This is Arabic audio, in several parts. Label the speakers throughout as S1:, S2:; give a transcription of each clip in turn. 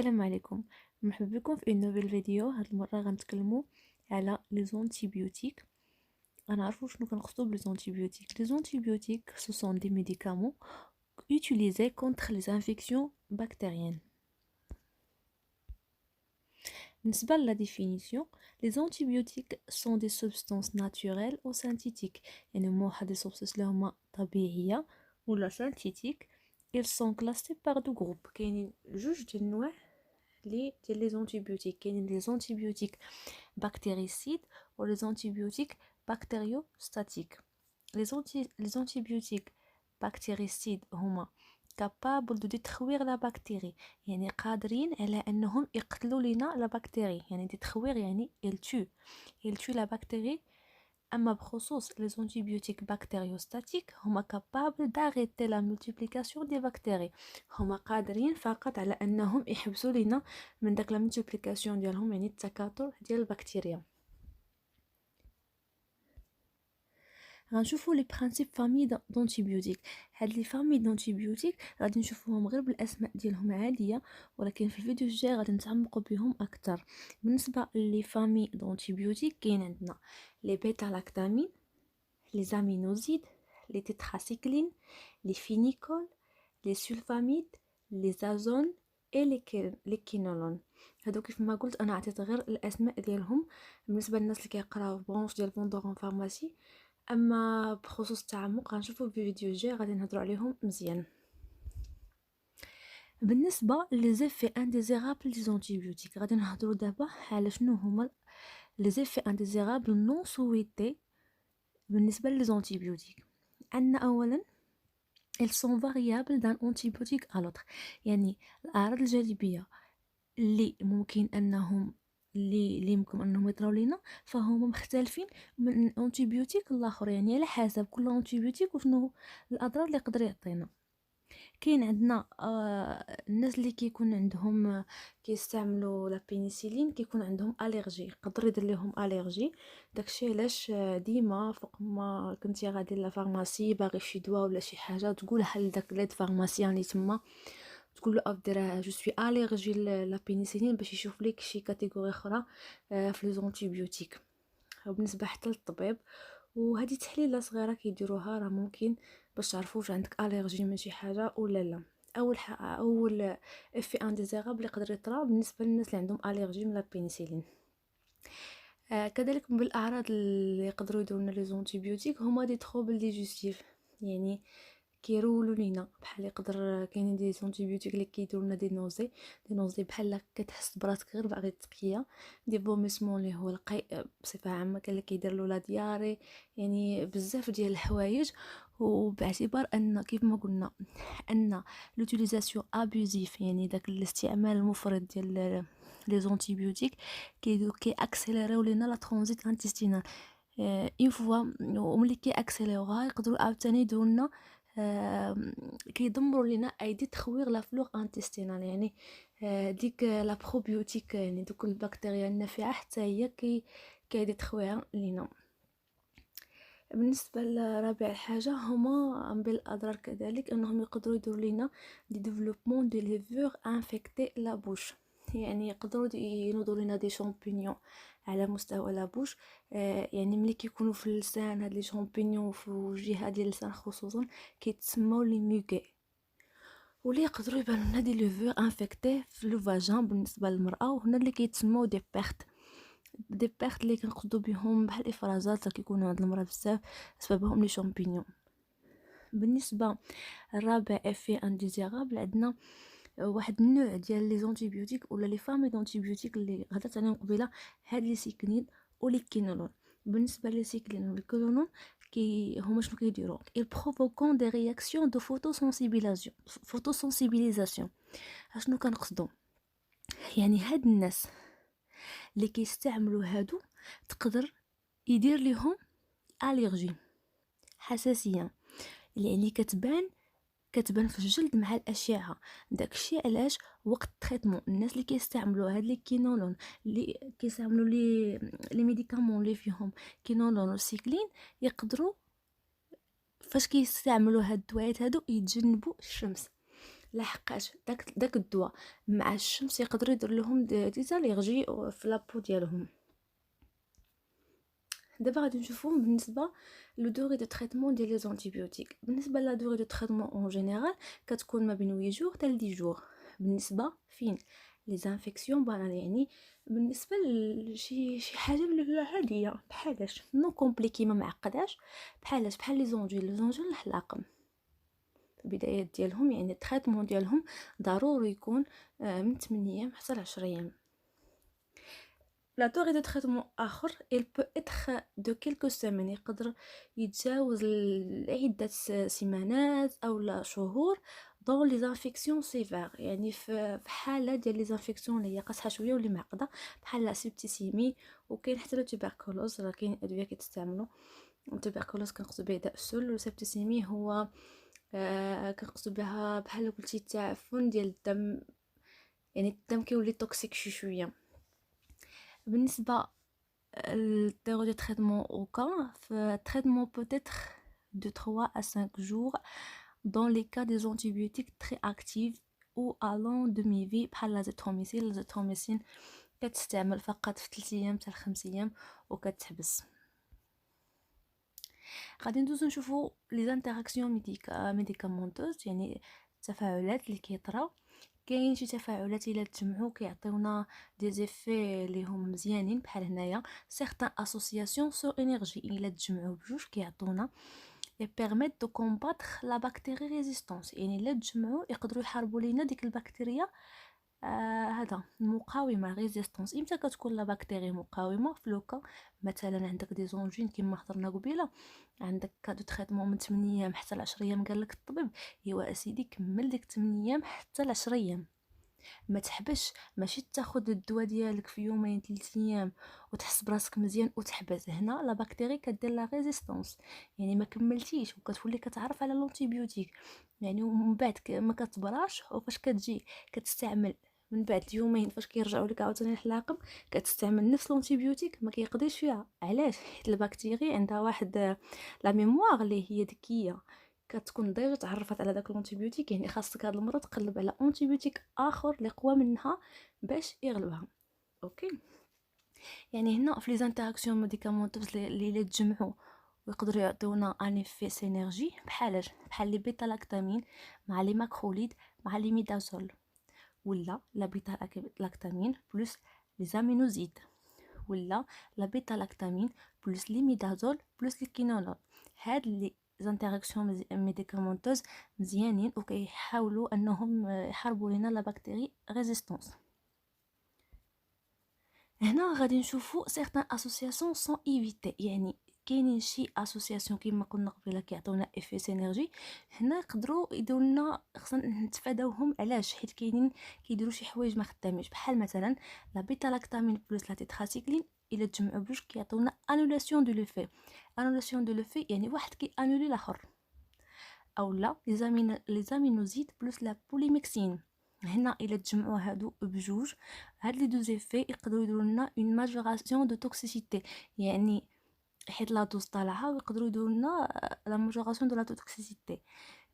S1: السلام عليكم. مرحبا بكم في نوفيل فيديو. هاد المره غنتكلموا على لي زونتيبيوتيك. غنعرفوا شنو كنقصدوا بلي زونتيبيوتيك. لي زونتيبيوتيك سو سون دي ميديكامون utilisés contre les infections bactériennes. بالنسبه لا définition, les antibiotiques sont des substances naturelles ou synthétiques. يعني واحد دي سبستانس اللي هما طبيعيه ولا synthétiques. Ils sont classés par deux groupes. كاينين جوج ديال النواع ديال لي زونتيبيوتيك. كاينين لي زونتيبيوتيك بكتيريسيد و لي زونتيبيوتيك بكتيريوستاتيك. لي زونتيبيوتيك بكتيريسيد هما capable de détruire la bactérie، يعني قادرين على انهم يقتلوا لنا لا بكتيري. يعني détruire يعني il tue la bactérie. اما بخصوص les antibiotiques bactériostatiques هما capable d'arrêter la multiplication des bactéries. هما قادرين فقط على انهم يحبسوا لنا من داك لا multiplication ديالهم، يعني التكاثر ديال البكتيريا. غنشوفوا لي برينسيپ فامي دونتيبيوتيك. هاد لي فامي دونتيبيوتيك غادي نشوفوهم غير بالاسماء ديالهم عاديه، ولكن في الفيديو الجاي غادي نتعمقوا بهم اكثر. بالنسبه لي فامي دونتيبيوتيك كاين عندنا لي بيتا لاكتامين، لي زامينوزيد، لي تيتراسيكلين، لي فينيكول، لي سولفاميد، لي زازون اي لي كينولون. هادو كيف ما قلت انا عطيت غير الاسماء ديالهم بالنسبه للناس اللي كيقراو برونش ديال بوندورون فارماسي. اما بخصوص التعمق غنشوفوا في الفيديو الجاي غادي نهضروا عليهم مزيان. بالنسبه لي زيفي انديزيرابل دي زونتيبيوتيك غادي نهضروا دابا على شنو هما لي زيفي انديزيرابل نون سويتي بالنسبه لي زونتيبيوتيك. عندنا اولا ils sont variables d'un antibiotique à l'autre. يعني الاعراض الجانبيه اللي ممكن انهم اللي يمكن انهم يطراو لينا فهم مختلفين من انتيبيوتيك الاخر، يعني على حسب كل انتيبيوتيك وشنو الاضرار اللي يقدر يعطينا. كاين عندنا الناس اللي كيكون عندهم كيستعملوا لا بينيسيلين كيكون عندهم الرجي، يقدر يدير لهم الرجي. داكشي علاش ديما فوق ما كنتي غادي لا فارماسي باغي شي دواء ولا شي حاجه تقولها لداك ليد فارماسيان اللي تما، تقول له افدرها جو سوي الرجي لا بينيسيلين باش يشوف لك شي كاتيجوري اخرى في لي زونتيبيوتيك. وبالنسبه حتى للطبيب وهذه تحليله صغيره كيديروها راه ممكن باش تعرفوا واش عندك الرجي من شي حاجه ولا لا. اول افي انديزيرابل يقدر يطرا بالنسبه للناس اللي عندهم الرجي من لا بينيسيلين. كذلك من الاعراض اللي يقدروا يديروا لنا لي زونتيبيوتيك هما دي تروبل ديجستيف، يعني كيرولوا لينا بحال يقدر كاينين دي زونتيبيوتيك اللي كيديروا لنا دي نوزي بحال كتحس براسك غير باغي تقيا، دي فوميسمون اللي هو القيء بصفه عامه، كاين اللي كيدير له لا دياري، يعني بزاف ديال الحوايج. وباعتبار ان كيف ما قلنا ان لوتيليزاسيون ابوزيف، يعني داك الاستعمال المفرط ديال لي زونتيبيوتيك كي اكسيليريو لينا لا ترانزيت انتستينال. اون فوا وملي كي اكسيليروها يقدروا عاوتاني يديروا لنا كيدمروا لنا ايدي تخوير لا فلور انتستينال، يعني ديك لا بروبيوتيك، يعني دوك البكتيريا النافعه حتى هي كيدي تخويها لينا. بالنسبه لرابع حاجه هما بالاضرار كذلك انهم يقدروا يديروا لنا دي ديفلوبمون دي ليفور انفيكتي لا بوش، يعني يقدروا ينوضوا لنا دي شامبينيون على مستوى لا بوش. يعني ملي كيكونوا في اللسان هاد لي شامبينيون في الجهه ديال اللسان خصوصا كيتسموا لي ميغي، واللي يقدروا يبانوا لنا دي ليفور انفيكتي في لو فاجان بالنسبه للمراه، وهنا اللي كيتسموا دي بيرت اللي كنقصدوا بهم بحال افرازات كيكونوا عند المراه بزاف سببهم لي شامبينيون. بالنسبه الرابع افي انديزيرابل عندنا واحد النوع ديال لي زونتيبيوتيك ولا لي فامي دونتيبيوتيك اللي هضرت عليهم قبيله، هاد لي سيكلين ولي كينولون. بالنسبه لي سيكلين ولي كينولون هما شنو كيديروا؟ ils provoquent des réactions de photosensibilisation. اشنو كنقصدوا؟ يعني هاد الناس اللي كيستعملوا هادو تقدر يدير لهم الرجي، حساسيه، يعني كتبان في الجلد مع الاشعه. داكشي علاش وقت التريتمون الناس اللي كيستعملوا هاد لي كينولون اللي كيستعملوا لي ميديكامون اللي فيهم كينولون وسيكلين يقدروا فاش كيستعملوا هاد الدوايات هادو يتجنبوا الشمس. لحقاش داك الدواء مع الشمس يقدر يدير لهم دي زاليرجي في لابو ديالهم. دابا غادي نشوفو بالنسبه لو دوغي دو تريتمون ديال لي زونتيبيوتيك. بالنسبه لا دوغي دو تريتمون اون جينيرال كتكون ما بين 8 جور حتى ل 10 جور. بالنسبه فين لي زانفيكسيون بانال، يعني بالنسبه لشي حاجه اللي هي عاديه بحالاش نو كومبليكي ما معقداش، بحال لي زونجين الحلاقم البدايات ديالهم، يعني التريتمون ديالهم ضروري يكون من 8 ايام حتى ل 10 ايام. لا دوغي دو تريتمون اخر il peut être de quelques semaines، يقدر يتجاوز عدة سيمانات او لا شهور دون لي زانفيكسيون سيفير، يعني في حاله ديال لي زانفيكسيون اللي هي قاصحه شويه واللي معقده بحال لا سيبتيسيمي. وكاين حتى لو توبركلوز، راه كاين ادويه كيتستعملوا. التوبركلوز كنقصد به داء السل، والسيبتيسيمي هو كنقصد بها بحال قلتي التعفن ديال الدم، يعني الدم كيولي توكسيك شويه. بالنسبه التيرو دو traitement au cas, traitement peut-être de 3 à 5 jours dans les cas des antibiotiques très actifs ou allant demi-vie بحال الازيثروميسين. الازيثروميسين كتستعمل فقط في 3 ايام حتى 5 ايام وكتحبس. غادي ندوزو نشوفو لي زانتراكسيون ميديكامونتوز، يعني التفاعلات اللي كيطراو. كاين شي تفاعلات الى تجمعوا كيعطيونا دي زيفي اللي هما مزيانين، بحال هنايا سيغتان اسوسياسيون سو انرجي الى تجمعوا بجوج كيعطونا et permettent de combattre la bactérie résistance، يعني الا تجمعوا يقدروا يحاربوا لينا ديك البكتيريا هذا المقاومه ريزيستانس. امتى كتكون لا بكتيريا مقاومه؟ في لوكا مثلا عندك دي زونجين كما هضرنا قبيله، عندك كادو تريتمون من 8 ايام حتى ل 10 ايام. قال لك الطبيب ايوا اسيدي كمل ديك 8 ايام حتى ل 10 ايام، ما تحبش، ماشي تاخذ الدواء ديالك في يومين 3 ايام وتحس براسك مزيان وتحبس. هنا لا بكتيري كدير لا ريزيستانس، يعني ما كملتيش وكتولي كتعرف على لونتيبيوتيك، يعني ومن بعد ما كتبراش. وفاش كتجي كتستعمل من بعد يومين فاش كيرجعوا لك عاوتاني الحلاقم كتستعمل نفس لونتيبيوتيك ما كيقضيش فيها. علاش؟ حيت البكتيري عندها واحد لا ميموار اللي هي ذكيه، كتكون ديجا تعرفت على داك الانتيبيوتيك، يعني خاصك هاد المره تقلب على انتيبيوتيك اخر اللي قوى منها باش يغلبها. اوكي، يعني هنا في لي زانتراكسيون ميديكامونتوز اللي تجمعوا ويقدروا يعطيونا ان افي سينرجي بحال لي بيتا لاكتامين مع لي ماكروليد مع لي ميدازول، ولا لا بيتا لاكتامين بلس لي زامينوزيد، ولا لا بيتا لاكتامين بلس لي ميدازول بلس لي كينولول. هاد لي زانتراكسيون ميديكامونتوز مزيانين وكيحاولوا انهم يحاربوا لنا لا بكتيري ريزيستانس. هنا غادي نشوفوا سيغتان اسوسياسيون سون ايفيتي، يعني كاينين شي اسوسياسيون كيما قلنا قبيله كيعطيونا افي سينرجي، هنا يقدروا يديروا لنا خصنا نتفاداوهم. علاش؟ حيت كاينين كيديروا شي حوايج ما خدامينش، بحال مثلا لا بيتا لاكتامين بلس لا تيتراسيكلين الى تجمعوا بجوج كيعطيونا انولاسيون دو لوفي. انولاسيون دو لوفي يعني واحد كي انولي الاخر. او لا لي زامينوزيد بلس لا بوليميكسين، هنا الى تجمعوا هادو بجوج هاد لي دو زيفي يقدروا يديروا لنا اون ماجوراسيون دو توكسيسيتي، يعني حيت لا دوز طالعه ويقدروا يديروا لنا لا ماجوراسيون دو لا توكسيسيتي.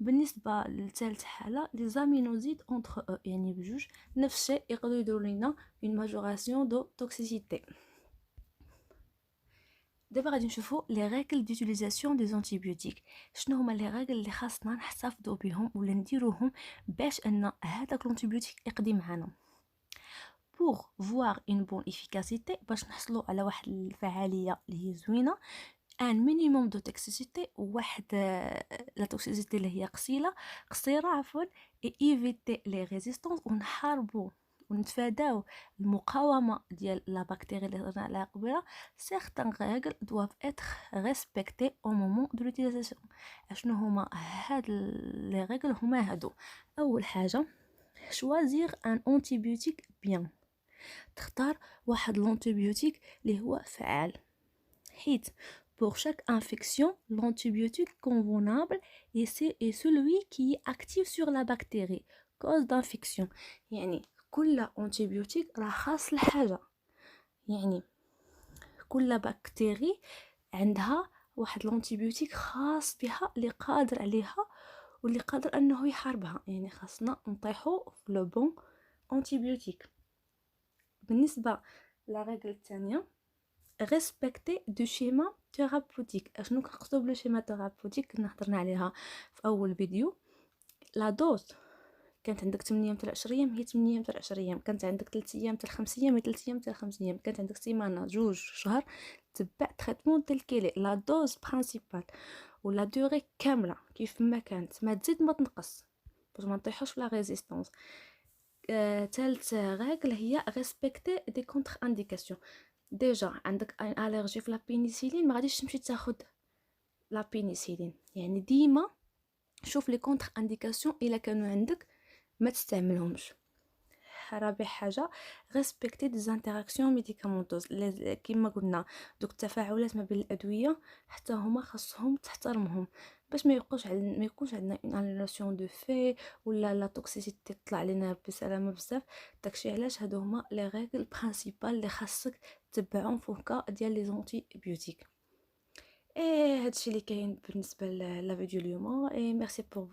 S1: بالنسبه للثالث حاله لي زامينوزيد اونتر او، يعني بجوج نفس الشيء يقدروا يديروا لنا اون ماجوراسيون دو توكسيسيتي. دابا غادي نشوفوا لي ريغل ديوتيليزاسيون دي زانتيبيوتيك. شنو هما لي ريغل اللي خاصنا نحتفظوا بهم ولا نديروهم باش ان هذاك الانتيبيوتيك يقضي معنا؟ pour voir une bonne efficacité، باش نحصلوا على واحد الفعاليه اللي هي زوينه، ان مينيموم دو توكسيسيتي، واحد لا توكسيسيتي اللي هي قصيره عفوا، اي ايفيتي لي ريزيستانس، ونحاربوا ونتفاداو المقاومه ديال لا بكتيريا اللي هضرنا عليها قبيله. certains règles doivent être respectées au moment de l'utilisation. اشنو هما هاد لي ريغل؟ هما هادو: اول حاجه choisir un antibiotique bien، تختار واحد لونتيبيوتيك اللي هو فعال، حيت pour chaque infection l'antibiotique convenable est celui qui est actif sur la bactérie cause d'infection. يعني كل انتيبيوتيك راه خاص لحاجه، يعني كل بكتيري عندها واحد الانتيبيوتيك خاص بها اللي قادر عليها واللي قادر انه يحاربها. يعني خاصنا نطيحو في لو بون انتيبيوتيك. بالنسبه لا ريغل الثانيه، ريسبكتي دو شيما ثيرابوتيك. اشنو كنقصدو بلو شيما ثيرابوتيك؟ كنا هضرنا عليها في اول فيديو. لا دوز كانت عندك 8 ايام تاع 10 ايام هي 8 ايام تاع 10 ايام، كانت عندك 3 ايام تاع 5 ايام هي 3 ايام تاع 5 ايام، كانت عندك سيمانه جوج شهر تبع تريتمون تل كيلي لا دوز برينسيبال ولا دوري كامله كيف ما كانت، ما تزيد ما تنقص باش ما نطيحوش في لا ريزيستانس. ثالث ريغل هي ريسبكتي دي كونتر انديكاسيون. ديجا عندك ان الرجي في لا بينيسيلين، ما غاديش تمشي تاخد لا بينيسيلين. يعني ديما شوف لي كونتر انديكاسيون الا كانوا عندك ما تستعملهمش. رابع حاجه ريسبكتي دي زانتراكسيون ميديكامونتوز. كما قلنا دوك التفاعلات ما بين الادويه حتى هما خاصهم تحترمهم باش ما يكونش عندنا اون اناليسيون دو في ولا لا توكسيسيتي تطلع لنا بسلامه بزاف. داكشي علاش هادو هما لي ريغل برينسيبال اللي خاصك تتبعهم في الكا ديال لي زونتي بيوتيك. ايه هادشي اللي كاين بالنسبه لا فيديو اليوم. اي ميرسي بور